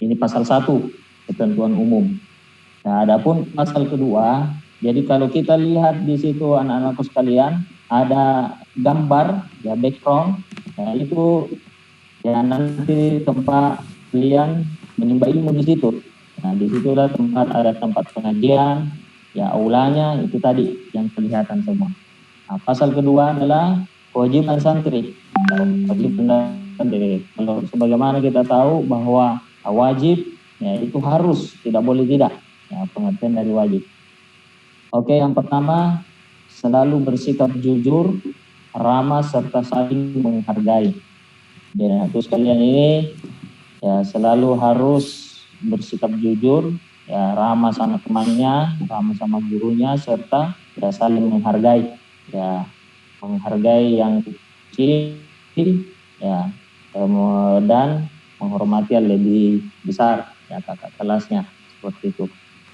Ini pasal 1 ketentuan umum. Nah, adapun pasal kedua, jadi kalau kita lihat di situ anak-anakku sekalian, ada gambar, ya background, ya itu ya nanti tempat kalian menimba ilmu di situ. Nah, di situlah ada tempat pengajian, ya aulanya itu tadi yang kelihatan semua. Nah, pasal kedua adalah kewajiban santri. Kewajiban santri. Kalau sebagaimana kita tahu bahwa wajib ya itu harus, tidak boleh tidak. Ya, pengertian dari wajib. Oke, yang pertama selalu bersikap jujur, ramah serta saling menghargai. Dan itu sekalian ini ya selalu harus bersikap jujur, ya ramah sama temannya, ramah sama gurunya, serta ya saling menghargai, ya menghargai yang kecil, ya dan menghormati yang lebih besar, ya kakak kelasnya, seperti itu.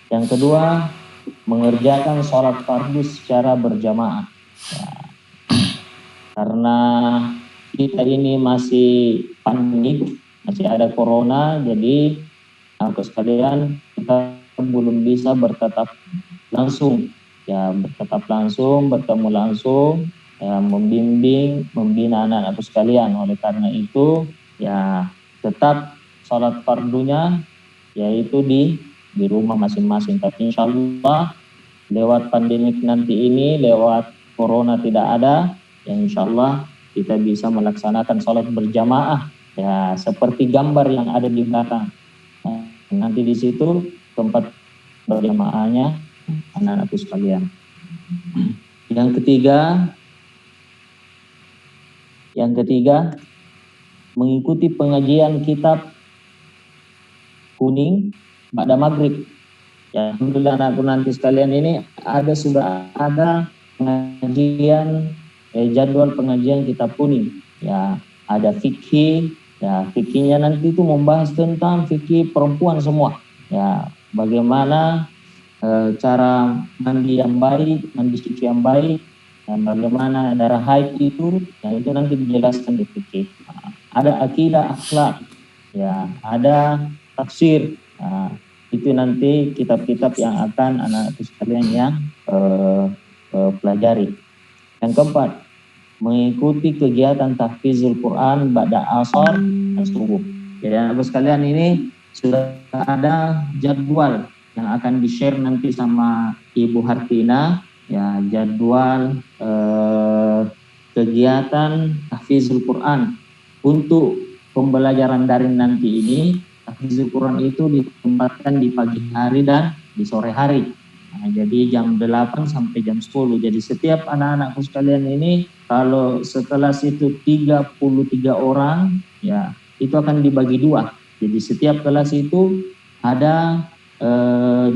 Yang kedua, mengerjakan sholat fardu secara berjamaah, ya, karena kita ini masih pandemik, masih ada corona, jadi aku sekalian kita belum bisa bertatap langsung, ya bertatap langsung, bertemu langsung, ya membimbing, membina anak-anakku sekalian. Oleh karena itu, ya tetap sholat fardunya yaitu di rumah masing-masing. Tapi insya Allah lewat pandemik nanti ini, lewat corona tidak ada, ya insya Allah kita bisa melaksanakan sholat berjamaah, ya seperti gambar yang ada di belakang. Nah, nanti di situ tempat berjamaahnya anak-anakku sekalian. Yang ketiga, mengikuti pengajian kitab kuning pada maghrib. Ya, alhamdulillah anakku nanti sekalian ini sudah ada pengajian, jadwal pengajian kitab kuning. Ya, ada fikih, ya fikihnya nanti itu membahas tentang fikih perempuan semua. Ya, bagaimana cara mandi yang baik, mandi suci yang baik, dan bagaimana darah haid itu, ya itu nanti dijelaskan di fikih. Ada akidah, akhlak, ya ada tafsir. Nah, itu nanti kitab-kitab yang akan anak-anak sekalian yang pelajari. Yang keempat, mengikuti kegiatan tahfizul Quran ba'da asar dan subuh. Jadi anak sekalian ini sudah ada jadwal yang akan di-share nanti sama Ibu Hartina, ya jadwal kegiatan tahfizul Quran untuk pembelajaran daring nanti ini. Tahfizul Quran itu ditempatkan di pagi hari dan di sore hari. Nah, jadi jam 8 sampai jam 10. Jadi setiap anak-anakku sekalian ini kalau setelah itu 33 orang, ya itu akan dibagi 2. Jadi setiap kelas itu ada 2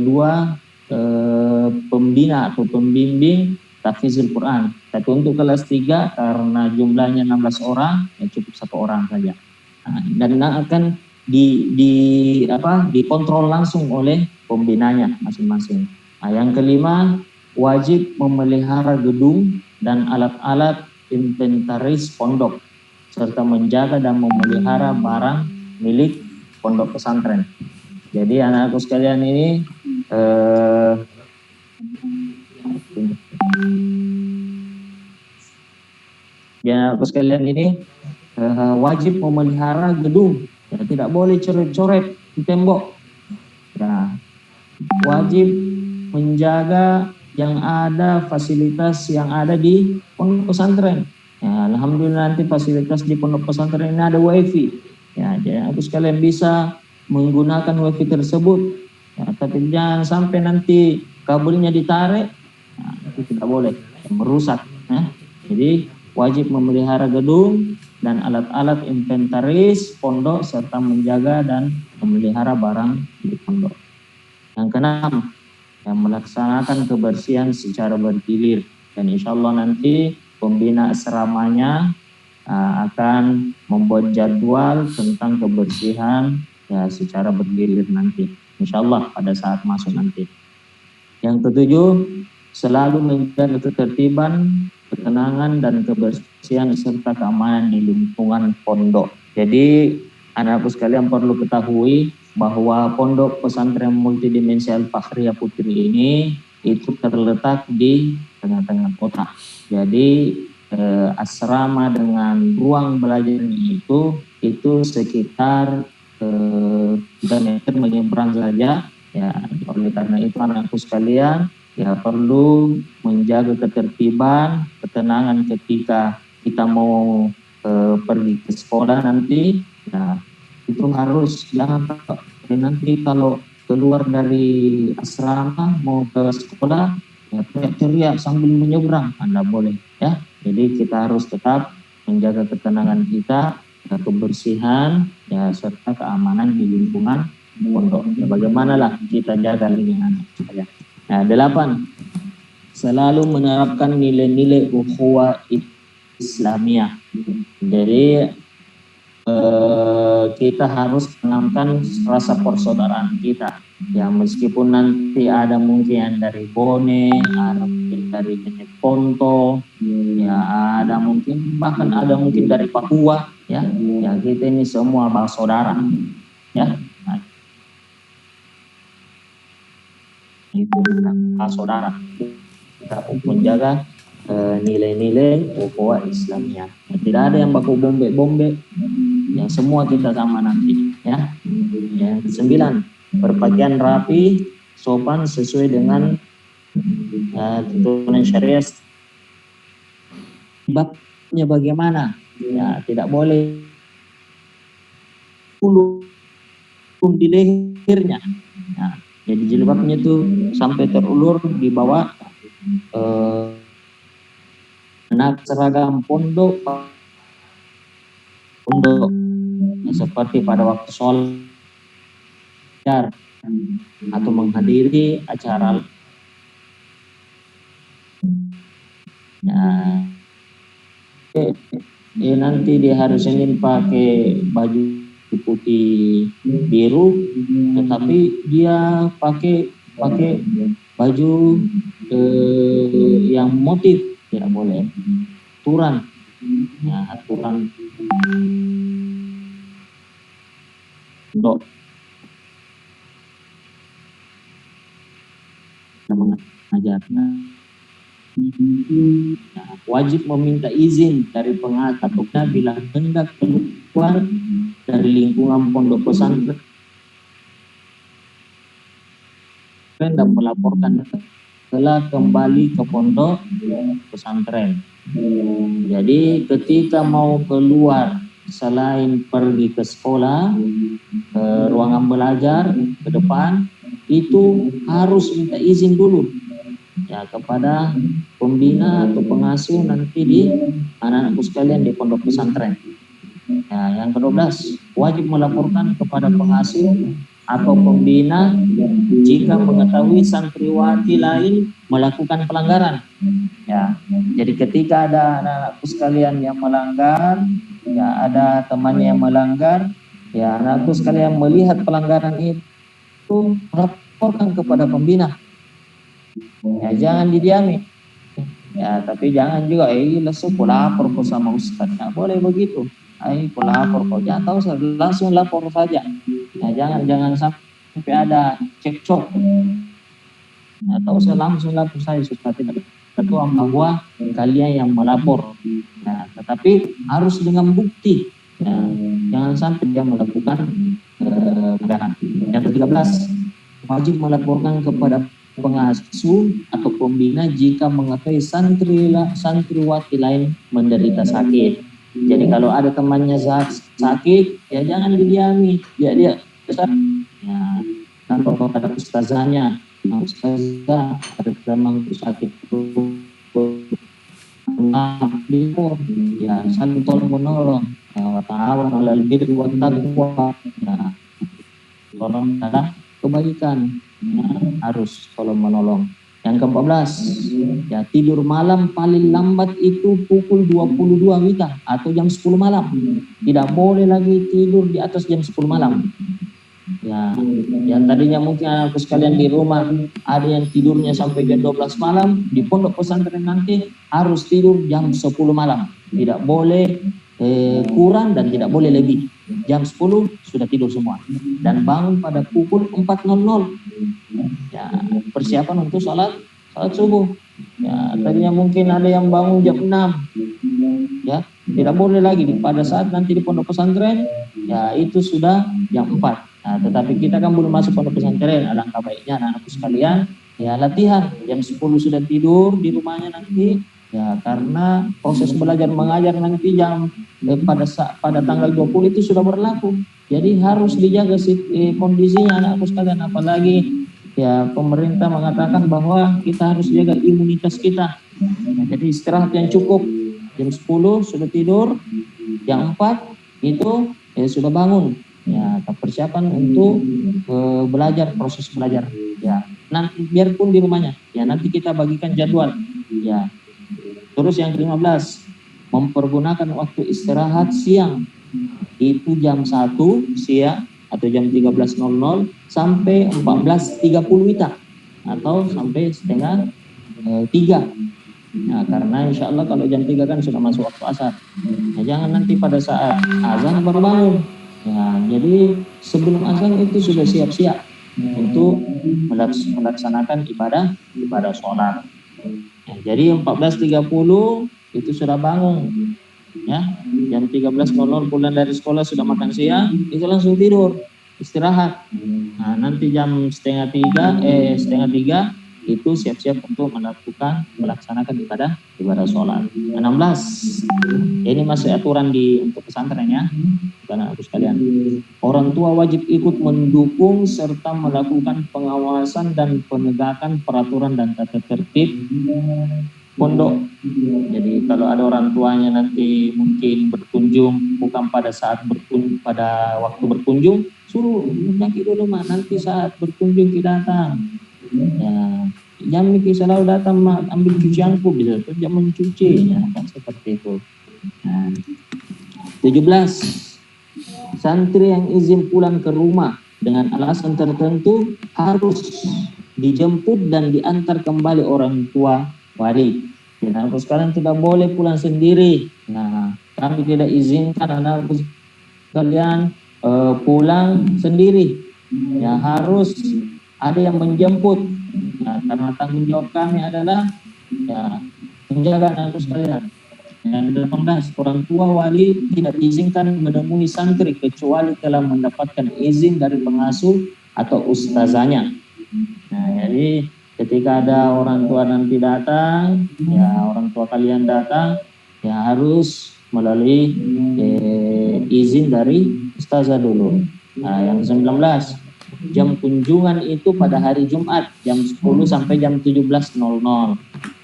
pembina atau pembimbing tahfizul Quran. Tapi untuk kelas 3 karena jumlahnya 16 orang, ya cukup 1 orang saja. Nah, dan akan dikontrol langsung oleh pembinanya masing-masing. Nah, yang kelima, wajib memelihara gedung dan alat-alat inventaris pondok serta menjaga dan memelihara barang milik pondok pesantren. Jadi anak-anakku sekalian ini wajib memelihara gedung. Ya, tidak boleh coret-coret di tembok. Ya, wajib menjaga yang ada fasilitas yang ada di pondok pesantren. Ya, alhamdulillah nanti fasilitas di pondok pesantren ini ada wifi. Ya, jadi aku sekalian bisa menggunakan wifi tersebut. Ya, tapi jangan sampai nanti kabelnya ditarik. Nah, itu tidak boleh, merusak. Ya. Jadi wajib memelihara gedung dan alat-alat inventaris pondok serta menjaga dan memelihara barang di pondok. Yang keenam, yang melaksanakan kebersihan secara bergilir, dan insya Allah nanti pembina asramanya akan membuat jadwal tentang kebersihan ya secara bergilir nanti, insya Allah pada saat masuk nanti. Yang ketujuh, selalu menjaga ketertiban, ketenangan dan kebersihan serta keamanan di lingkungan pondok. Jadi Anak-anakku sekalian perlu ketahui bahwa Pondok Pesantren Multidimensi Al-Fakhriyah Putri ini itu terletak di tengah-tengah kota. Jadi asrama dengan ruang belajarnya itu sekitar 3 meter menyeberang saja. Ya, oleh karena itu anakku sekalian ya perlu menjaga ketertiban, ketenangan ketika kita mau pergi ke sekolah nanti. Nah, itu harus jangan nanti kalau keluar dari asrama mau ke sekolah ya teriak sambil menyeberang, Anda boleh ya. Jadi kita harus tetap menjaga ketenangan kita, kebersihan ya serta keamanan di lingkungan pondok. Ya, bagaimanalah kita jaga lingkungan saya. Nah, 8. Selalu menerapkan nilai-nilai ukhuwah Islamiyah. Jadi kita harus menanamkan rasa persaudaraan kita. Ya meskipun nanti ada mungkin yang dari Bone, ada mungkin dari Ponto, ya ada mungkin bahkan ada mungkin dari Papua, ya. Ya kita ini semua bersaudara, ya. Nah, itu saudara. Kita menjaga nilai-nilai ukhuwah Islamiyah. Tidak ada yang baku bombe-bombe. Ya semua kita sama nanti, ya. Yang 9, berpakaian rapi, sopan sesuai dengan tuntunan syariat. Sebabnya bagaimana? Ya tidak boleh ulur di lehernya. Nah, jadi jilbabnya itu sampai terulur di bawah seragam pondok seperti pada waktu sholat atau menghadiri acara. Nah, nanti di hari Senin pakai baju putih biru, tetapi dia pakai baju yang motif tidak boleh. Aturan, ya aturan untuk mengajarnya. Nah, wajib meminta izin dari pengacaranya bila hendak keluar dari lingkungan pondok pesantren dan melaporkan telah kembali ke pondok pesantren. Jadi ketika mau keluar selain pergi ke sekolah, ke ruangan belajar, ke depan, itu harus minta izin dulu ya kepada pembina atau pengasuh nanti di anak-anakku sekalian di pondok pesantren. Ya, yang ke-12, wajib melaporkan kepada pengasuh atau pembina jika mengetahui santriwati lain melakukan pelanggaran. Ya, jadi ketika ada anak-anakku sekalian yang melanggar, ya ada temannya yang melanggar, ya anakku sekalian melihat pelanggaran itu laporkan kepada pembina. Ya jangan didiami. Ya tapi jangan juga langsung lapor kok sama ustaz. Nggak boleh begitu. Lapor kok, jangan tahu langsung lapor saja. Nah, jangan sampai ada cekcok. Nah, tahu saya langsung lapor saya supaya tidak ketua bahwa kalian yang melapor. Nah, tetapi harus dengan bukti. Nah, jangan sampai dia melakukan pelanggaran. Yang ke-13, wajib melaporkan kepada pengasuh atau pembina jika mengetahui santriwati lain menderita sakit. Jadi kalau ada temannya sakit, ya jangan didiami. Dia ya tanpa kepada ustazahnya. Ustazah ada teman sakit ya saling tolong menolong. Ta'awun 'alal birri wat taqwa. Nah, tolong dalam kebaikan. Harus tolong menolong. Yang ke-14, ya tidur malam paling lambat itu pukul 22 WITA atau jam 10 malam. Tidak boleh lagi tidur di atas jam 10 malam. Ya, yang tadinya mungkin anakku sekalian di rumah ada yang tidurnya sampai jam 12 malam, di pondok pesantren nanti harus tidur jam 10 malam. Tidak boleh kurang dan tidak boleh lebih. jam 10 sudah tidur semua dan bangun pada pukul 4.00. Ya, persiapan untuk salat subuh. Ya, tadinya mungkin ada yang bangun jam 6. Ya, tidak boleh lagi pada saat nanti di pondok pesantren, ya itu sudah jam 4. Nah, tetapi kita kan belum masuk pondok pesantren, alangkah baiknya anak-anakku sekalian ya latihan jam 10 sudah tidur di rumahnya nanti. Ya, karena proses belajar mengajar nanti pada tanggal 20 itu sudah berlaku. Jadi harus dijaga kondisinya anak-anakku sekalian, apalagi ya pemerintah mengatakan bahwa kita harus jaga imunitas kita. Nah, jadi istirahat yang cukup. Jam 10 sudah tidur, jam 4 itu sudah bangun. Ya, persiapan untuk belajar, proses belajar. Ya, nanti biarpun di rumahnya. Ya, nanti kita bagikan jadwal. Ya. Terus yang ke-15, mempergunakan waktu istirahat siang. Itu jam 1 siang atau jam 13.00 sampai 14.30 WITA atau sampai setengah 3. Nah, karena insya Allah kalau jam 3 kan sudah masuk waktu asar. Nah, jangan nanti pada saat azan baru bangun. Ya, jadi sebelum azan itu sudah siap-siap untuk melaksanakan ibadah sholat. Ya, jadi 14.30 itu sudah bangun. Ya, jam 13.00 pulang dari sekolah sudah makan siang, itu langsung tidur, istirahat. Nah, nanti jam setengah tiga itu siap-siap untuk melaksanakan ibadah sholat. 16. Ini masih aturan untuk pesantren ya, anak-anak sekalian. Orang tua wajib ikut mendukung serta melakukan pengawasan dan penegakan peraturan dan tata tertib pondok. Jadi kalau ada orang tuanya nanti mungkin berkunjung bukan pada pada waktu berkunjung, suruh nanti dulu mah, nanti saat berkunjung kita datang. Ya, jam ini selalu datang mah ambil cucianku bisa tuh jam mencuci ya, kan seperti itu. Nah, 17. Santri yang izin pulang ke rumah dengan alasan tertentu harus dijemput dan diantar kembali orang tua wali. Anak-anakku sekalian tidak boleh pulang sendiri. Nah, kami tidak izinkan anak-anakku sekalian pulang sendiri. Ya, harus ada yang menjemput. Nah, karena tanggung jawab kami adalah ya menjaga anak-anakku sekalian. Yang 18, orang tua wali tidak diizinkan menemui santri kecuali telah mendapatkan izin dari pengasuh atau ustazanya. Nah, jadi ketika ada orang tua nanti datang, ya orang tua kalian datang, ya harus melalui izin dari ustazah dulu. Nah, yang 19, jam kunjungan itu pada hari Jumat jam 10 sampai jam 17.00.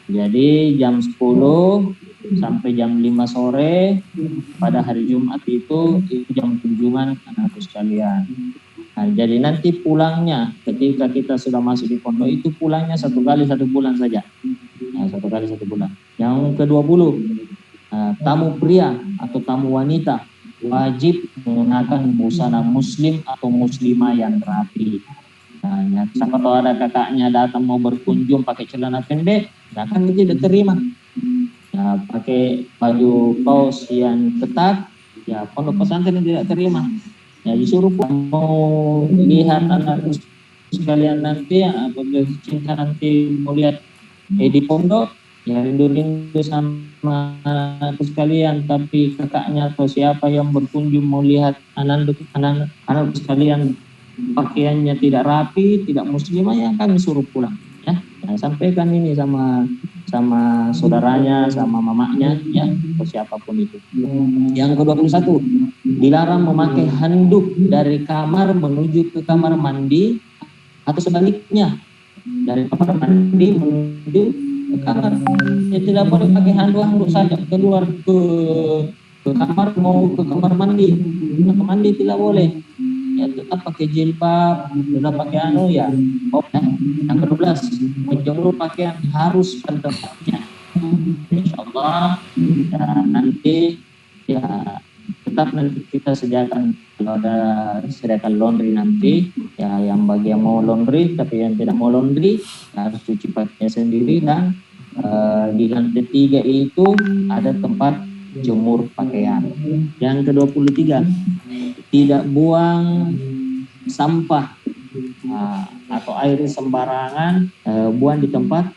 Jadi jam 10 sampai jam 5 sore pada hari Jumat itu jam kunjungan anak-anakku sekalian. Nah, jadi nanti pulangnya ketika kita sudah masuk di pondok itu pulangnya 1 kali 1 bulan saja. Nah, 1 kali 1 bulan. Yang ke-20, tamu pria atau tamu wanita wajib menggunakan busana muslim atau muslimah yang rapi. Nah, siapa tahu ada kakaknya datang mau berkunjung pakai celana pendek, nah kan itu tidak terima. Nah, pakai baju kaos yang ketat, ya pondok pesantren tidak terima. Ya disuruh mau lihat anak sekalian nanti, apabila cinta nanti mau lihat di pondok, ya rindu-rindu sama anak sekalian, tapi kakaknya atau siapa yang berkunjung mau lihat anak sekalian pakaiannya tidak rapi, tidak muslimah, ya kami suruh pulang. Ya, nah, sampaikan ini sama saudaranya, sama mamanya, ya, atau siapapun itu. Yang ke-21, dilarang memakai handuk dari kamar menuju ke kamar mandi atau sebaliknya, dari kamar mandi menuju ke kamar. Ya, tidak boleh pakai handuk saja keluar ke kamar, mau ke kamar mandi, tidak boleh. Ya tetap pakai jilbab, tetap pakai ya. Oh, ya. Yang ke-12, menjemur pakaian harus pada tempatnya. Insyaallah ya, nanti ya tetap nanti kita sediakan, kalau ada sediakan laundry nanti ya, yang bagi yang mau laundry, tapi yang tidak mau laundry harus cuci pakaian sendiri. Dan di lantai 3 itu ada tempat jemur pakaian. Yang ke-23, tidak buang sampah atau air sembarangan, buang di tempat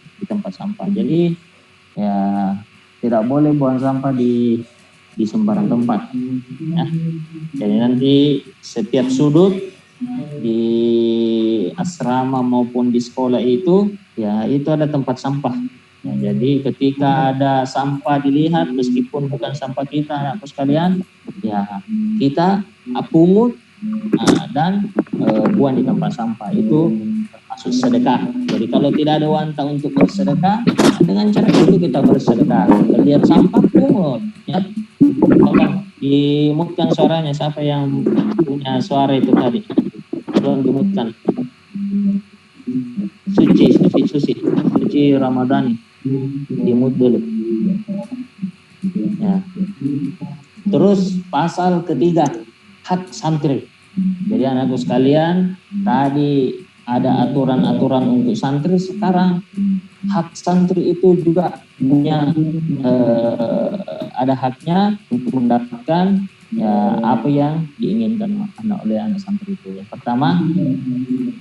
sampah. Jadi ya tidak boleh buang sampah di sembarang tempat ya. Jadi nanti setiap sudut di asrama maupun di sekolah itu ya itu ada tempat sampah ya. Jadi ketika ada sampah dilihat meskipun bukan sampah kita anak sekalian ya, kita pungut dan buang di tempat sampah, itu termasuk sedekah. Jadi kalau tidak ada wanta untuk bersedekah, dengan cara itu kita bersedekah. Lihat sampah pungut ya. Tolong dimutkan suaranya, siapa yang punya suara itu tadi, tolong dimutkan. Suci Ramadhani, dimut dulu ya. Terus pasal ketiga, hak santri. Jadi anakku sekalian, tadi ada aturan-aturan untuk santri, sekarang hak santri itu juga punya ada haknya untuk mendapatkan ya apa yang diinginkan oleh anak santri itu. Yang pertama,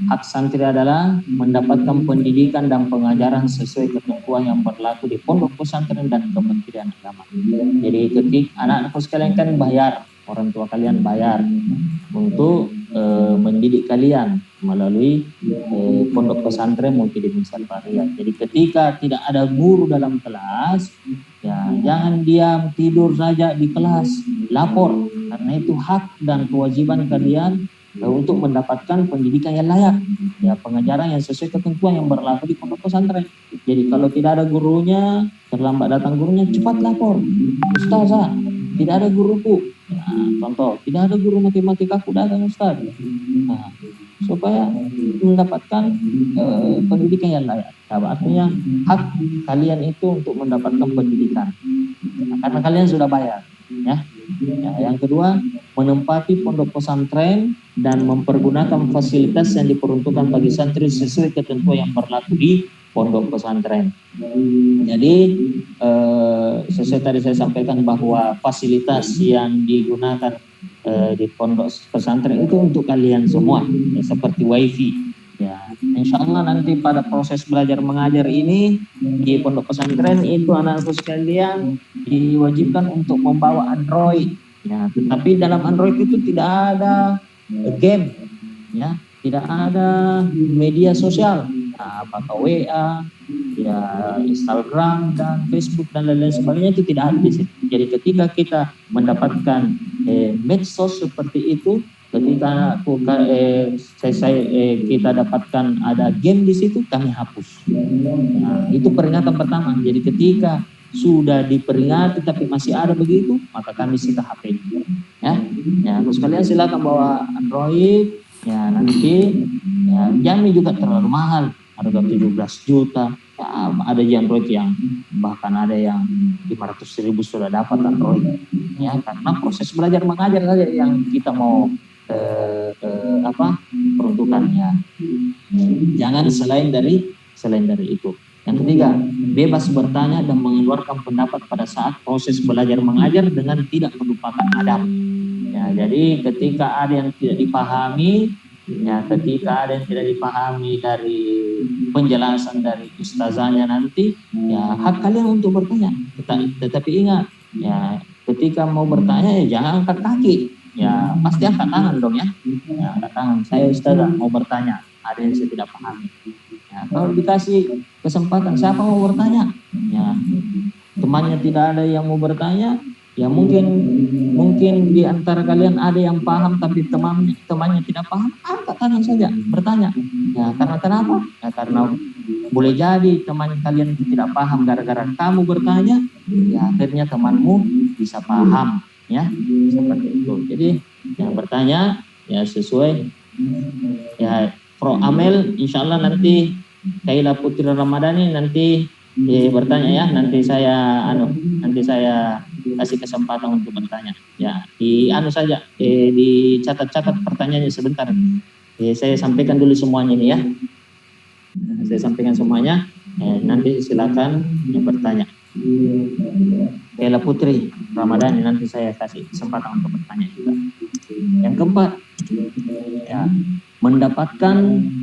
hak santri adalah mendapatkan pendidikan dan pengajaran sesuai ketentuan yang berlaku di pondok pesantren dan Kementerian Agama. Jadi ketika anak-anakku sekalian kan bayar, orang tua kalian bayar untuk mendidik kalian melalui pondok pesantren multidimensi Al-Fathiyah. Jadi ketika tidak ada guru dalam kelas, ya jangan diam tidur saja di kelas, lapor, karena itu hak dan kewajiban kalian untuk mendapatkan pendidikan yang layak, ya pengajaran yang sesuai ketentuan yang berlaku di pondok pesantren. Jadi kalau tidak ada gurunya, terlambat datang gurunya, cepat lapor, Ustazah, tidak ada guruku. Ya, contoh, tidak ada guru matematika, aku datang Ustaz. Nah, supaya mendapatkan pendidikan yang layak. Nah, artinya hak kalian itu untuk mendapatkan pendidikan, nah, karena kalian sudah bayar ya. Ya, yang kedua, menempati pondok pesantren dan mempergunakan fasilitas yang diperuntukkan bagi santri sesuai ketentuan yang berlaku di pondok pesantren. Jadi sesuai tadi saya sampaikan bahwa fasilitas yang digunakan di pondok pesantren itu untuk kalian semua, ya, seperti wifi. Ya, insya Allah nanti pada proses belajar mengajar ini di pondok pesantren itu anak-anak sekalian diwajibkan untuk membawa Android. Ya, tetapi dalam Android itu tidak ada game, ya, tidak ada media sosial, nah, apakah WA, ya Instagram dan Facebook dan lain-lain sebagainya, itu tidak ada di situ. Jadi ketika kita mendapatkan medsos seperti itu, ketika kita dapatkan ada game di situ, kami hapus. Nah, itu peringatan pertama. Jadi ketika sudah diperingati tapi masih ada begitu, maka kami sita HP. Ya, terus kalian silakan bawa Android. Ya nanti ya, jamnya juga terlalu mahal, harga 17 juta. Ya, ada Android yang bahkan ada yang 500.000 sudah dapat Android. Ya, karena proses belajar mengajar saja yang kita mau peruntukannya. Jangan selain dari itu. Yang ketiga, bebas bertanya dan mengeluarkan pendapat pada saat proses belajar mengajar dengan tidak melupakan adab. Ya, jadi ketika ada yang tidak dipahami, dari penjelasan dari ustazahnya nanti, ya hak kalian untuk bertanya. Tetapi ingat, ya ketika mau bertanya ya jangan angkat kaki. Ya pasti angkat tangan dong ya. Ya angkat tangan. Saya ustazah mau bertanya, ada yang saya tidak pahami. Ya, kalau dikasih kesempatan, siapa mau bertanya? Ya, temannya tidak ada yang mau bertanya, ya mungkin di antara kalian ada yang paham tapi temannya tidak paham, angkat tangan saja, bertanya. Ya, karena kenapa? Ya, karena boleh jadi teman kalian tidak paham gara-gara kamu bertanya, ya akhirnya temanmu bisa paham, ya seperti itu. Jadi yang bertanya ya sesuai ya. Pro Amel, insya Allah nanti Kaila Putri Ramadhani nanti bertanya ya. Nanti saya kasih kesempatan untuk bertanya. Ya, saja dicatat-catat pertanyaannya sebentar. Saya sampaikan dulu semuanya ini ya. Saya sampaikan semuanya. Nanti silakan yang bertanya. Kaila Putri Ramadhani nanti saya kasih kesempatan untuk bertanya juga. Yang keempat, ya, mendapatkan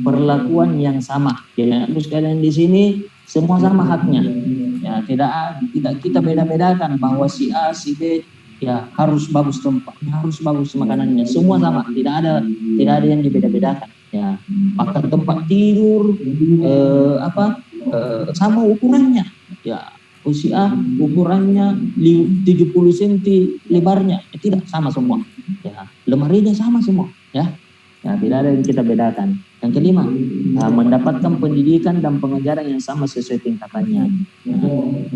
perlakuan yang sama. Jadi sekalian di sini semua sama haknya. Ya, tidak kita beda-bedakan bahwa si A, si B ya harus bagus tempatnya, harus bagus makanannya, semua sama, tidak ada yang dibeda-bedakan. Ya, bahkan tempat tidur sama ukurannya. Ya, usia ukurannya 70 cm lebarnya, tidak sama semua. Ya, lemarinya sama semua. Ya, tidak ada yang kita bedakan. Yang kelima, mendapatkan pendidikan dan pengajaran yang sama sesuai tingkatannya.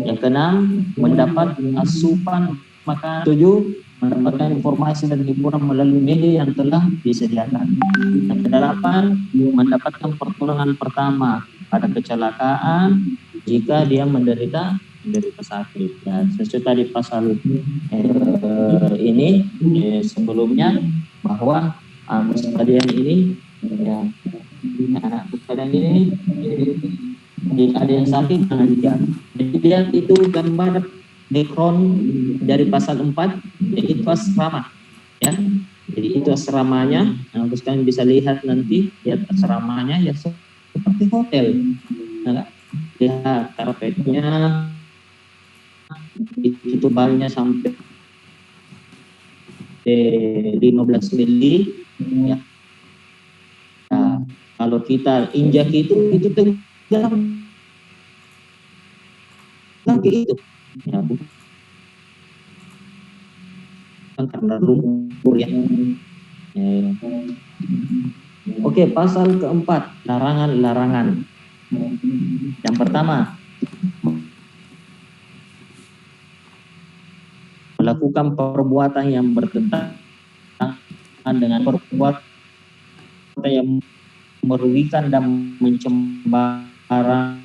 Yang keenam, mendapat asupan makanan. Tujuh, mendapatkan informasi dan hiburan melalui media yang telah disediakan. Yang kedelapan, mendapatkan pertolongan pertama pada kecelakaan jika dia menderita sakit. Ya, sesuai tadi pasal ini sebelumnya bahwa kejadian ini ya, kejadian ini jika ada yang sakit jangan diam. Jadi lihat itu gambar background dari pasal 4, itu asrama ya. Jadi itu asramanya, terus kalian bisa lihat nanti lihat asramanya ya seperti hotel. Nah, lihat karpetnya itu balnya sampai 15 mili ya. Nah, kalau kita injak itu tenggelam lagi itu ya, bukan karena lumpur ya. Oke, pasal keempat, larangan. Yang pertama, melakukan perbuatan yang bertentangan dengan perbuatan yang merugikan dan mencemara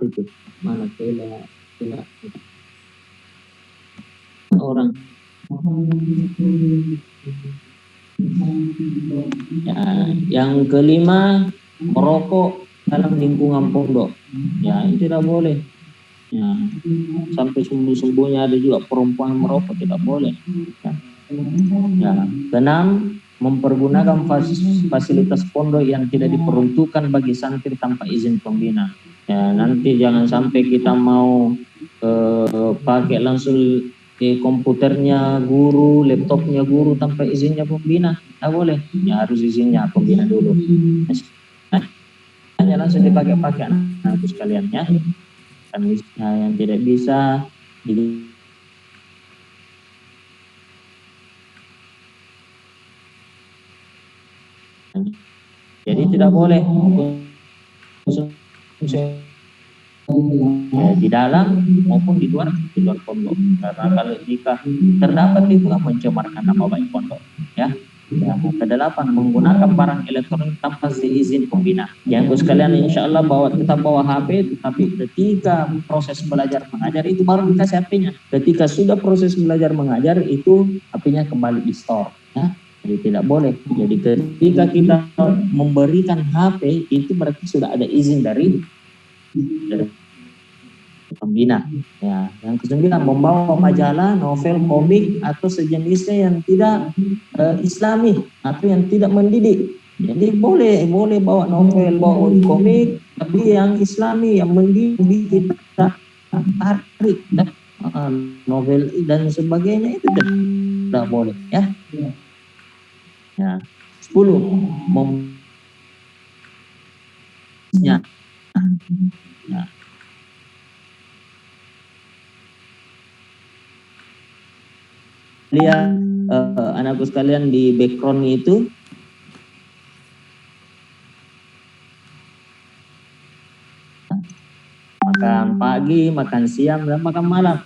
itu mana orang ya. Yang kelima, merokok dalam lingkungan pondok ya, ini tidak boleh ya. Sampai sembunyi-sembunyi ada juga perempuan merokok, tidak boleh ya. Keenam, mempergunakan fasilitas pondok yang tidak diperuntukkan bagi santri tanpa izin pembina ya. Nanti jangan sampai kita mau pakai langsung komputernya guru, laptopnya guru tanpa izinnya pembina, tidak boleh ya, harus izinnya pembina dulu. Hanya langsung dipakai anak-anakku sekalian ya. Yang tidak bisa jadi tidak boleh di dalam maupun di luar pondok, karena kalau jika terdapat itu mencemarkan nama baik pondok ya. Kedelapan, menggunakan barang elektronik tanpa izin pembina. Yang sekalian insya Allah tetap bawa HP, tetapi ketika proses belajar mengajar itu baru dikasih HP-nya. Ketika sudah proses belajar mengajar itu HP-nya kembali di store ya. Jadi tidak boleh. Jadi ketika kita memberikan HP itu berarti sudah ada izin dari pembina ya. Yang kesembilan, membawa majalah, novel, komik atau sejenisnya yang tidak islami atau yang tidak mendidik. Jadi boleh bawa novel, bawa komik, tapi yang islami, yang mendidik kita tarik novel dan sebagainya itu tidak boleh ya. Ya. 10, ya. Lihat anakku sekalian di background itu makan pagi, makan siang, dan makan malam.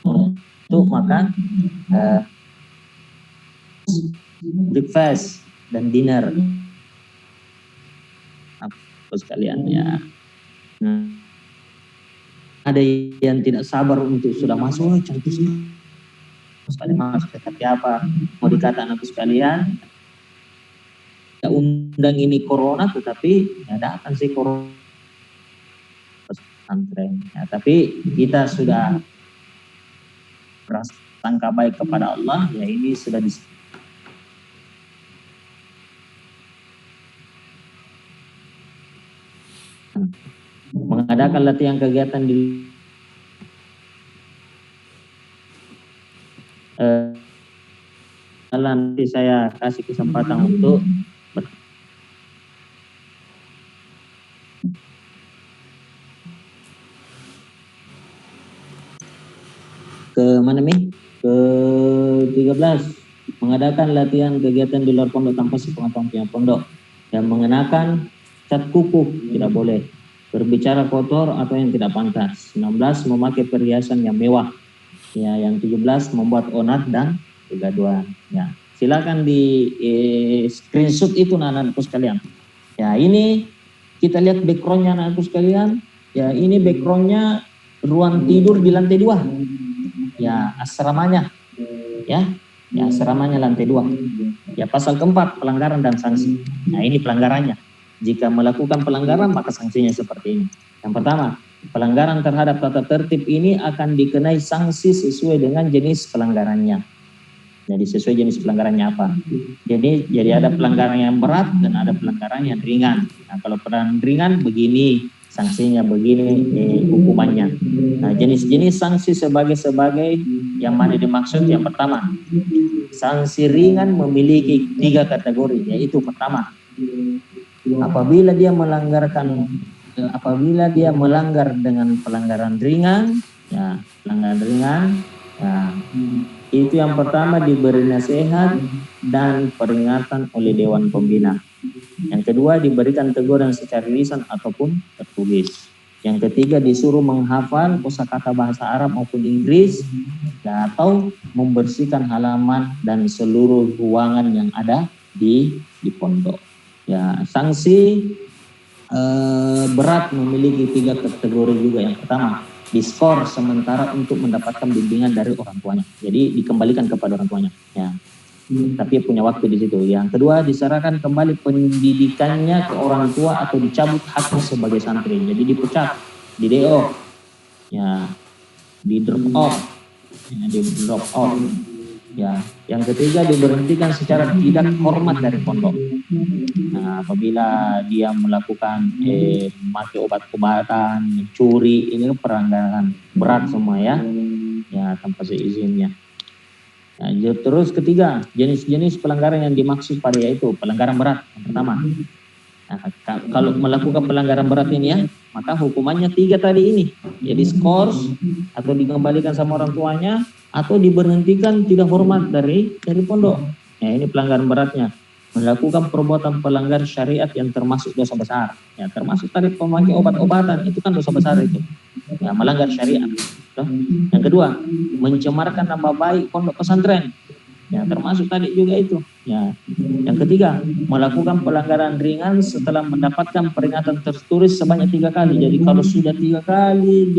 Untuk makan breakfast dan dinner anakku sekalian ya. Ada yang tidak sabar untuk sudah masuk cantik sekali masuk, seperti apa mau dikata anakku sekalian undang ini corona, tetapi ya datang sih corona pesantren. Ya, tapi kita sudah berasangka baik kepada Allah, ya ini sudah mengadakan latihan kegiatan di nanti saya kasih kesempatan untuk ke mana nih? Ke 13, mengadakan latihan kegiatan di luar pondok tanpa sepengetahuan pihak pondok, dan mengenakan cat kuku tidak boleh, berbicara kotor atau yang tidak pantas. 16, memakai perhiasan yang mewah. Ya, yang 17, membuat onat dan kegaduhan. Ya, silakan di screenshot itu anak-anakku sekalian. Ya, ini kita lihat backgroundnya anak-anakku sekalian. Ya, ini backgroundnya ruang tidur di lantai 2. Ya, asramanya. Ya, asramanya lantai 2. Ya, pasal keempat, pelanggaran dan sanksi. Nah, ini pelanggarannya. Jika melakukan pelanggaran, maka sanksinya seperti ini. Yang pertama, pelanggaran terhadap tata tertib ini akan dikenai sanksi sesuai dengan jenis pelanggarannya. Jadi sesuai jenis pelanggarannya apa. Jadi ada pelanggaran yang berat dan ada pelanggaran yang ringan. Nah, kalau pelanggaran ringan begini sanksinya, begini hukumannya. Nah, jenis-jenis sanksi sebagai yang mana dimaksud. Yang pertama, sanksi ringan memiliki 3 kategori, yaitu pertama, apabila dia melanggar dengan pelanggaran ringan, ya pelanggaran ringan, ya, itu yang pertama diberi nasihat dan peringatan oleh Dewan Pembina. Yang kedua, diberikan teguran secara lisan ataupun tertulis. Yang ketiga, disuruh menghafal kosakata bahasa Arab maupun Inggris, atau membersihkan halaman dan seluruh ruangan yang ada di pondok. Ya, sanksi berat memiliki 3 kategori juga. Yang pertama, diskor sementara untuk mendapatkan bimbingan dari orang tuanya. Jadi dikembalikan kepada orang tuanya. Ya. Tapi punya waktu di situ. Yang kedua, diserahkan kembali pendidikannya ke orang tua atau dicabut haknya sebagai santri. Jadi dipecat, di DO, ya, di drop off, Ya, yang ketiga, diberhentikan secara tidak hormat dari pondok. Nah, apabila dia melakukan memakai obat-obatan, mencuri, ini pelanggaran berat semua ya. Ya, tanpa seizinnya. Nah, terus ketiga, jenis-jenis pelanggaran yang dimaksud pada yaitu pelanggaran berat. Yang pertama, nah, kalau melakukan pelanggaran berat ini ya, maka hukumannya 3 tadi ini. Jadi skors, atau dikembalikan sama orang tuanya, atau diberhentikan tidak hormat dari pondok. Ya, ini pelanggaran beratnya. Melakukan perbuatan pelanggar syariat yang termasuk dosa besar. Ya, termasuk tadi pemakai obat-obatan, itu kan dosa besar itu. Ya, melanggar syariat. Yang kedua, mencemarkan nama baik pondok pesantren. Ya, termasuk tadi juga itu. Ya. Yang ketiga, melakukan pelanggaran ringan setelah mendapatkan peringatan tertulis sebanyak 3 kali. Jadi kalau sudah 3 kali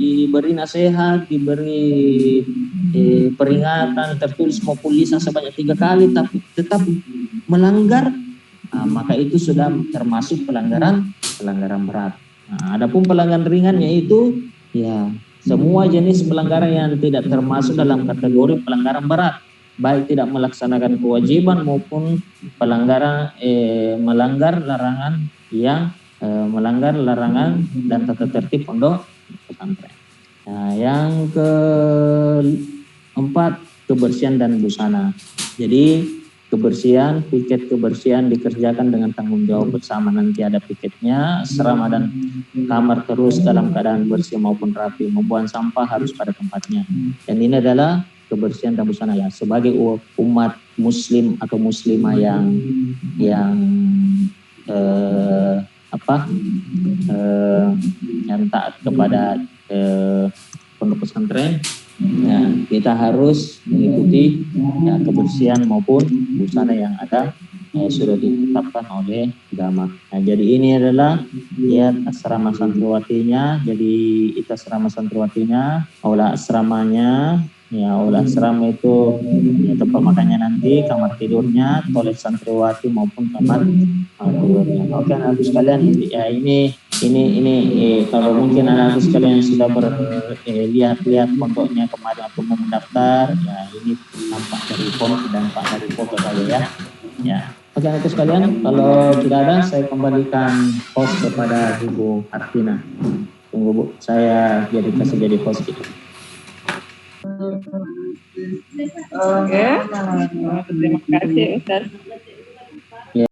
diberi nasihat, diberi peringatan tertulis maupun lisan sebanyak 3 kali, tapi tetap melanggar, maka itu sudah termasuk pelanggaran berat. Nah, adapun pelanggaran ringan yaitu ya semua jenis pelanggaran yang tidak termasuk dalam kategori pelanggaran berat, baik tidak melaksanakan kewajiban maupun melanggar larangan melanggar larangan dan tata tertib pondok pesantren. Nah, yang keempat, kebersihan dan busana. Jadi kebersihan, piket kebersihan dikerjakan dengan tanggung jawab bersama. Nanti ada piketnya, asrama dan kamar terus dalam keadaan bersih maupun rapi. Membuang sampah harus pada tempatnya. Dan ini adalah kebersihan dan busana ya. Sebagai umat muslim atau muslimah yang taat kepada pondok pesantren, ya, kita harus mengikuti ya, kebersihan maupun busana yang ada sudah ditetapkan oleh agama. Nah, jadi ini adalah lihat asrama santriwatinya. Jadi itu asrama santriwatinya, aula asramanya. Ya, aula asrama itu ya, tempat makannya nanti, kamar tidurnya, toilet santriwati maupun kamar tidurnya. Oke, anak-anakku sekalian, ya kalau mungkin anak-anakku sekalian sudah lihat-lihat pondoknya kemarin waktu mau mendaftar, ya ini nampak dari dampak dari foto tadi ya. Ya. Oke, anak-anakku sekalian, kalau tidak ada saya kembalikan host kepada Ibu Artina. Tunggu Bu, saya jadi host gitu. Oke, terima kasih Ustaz.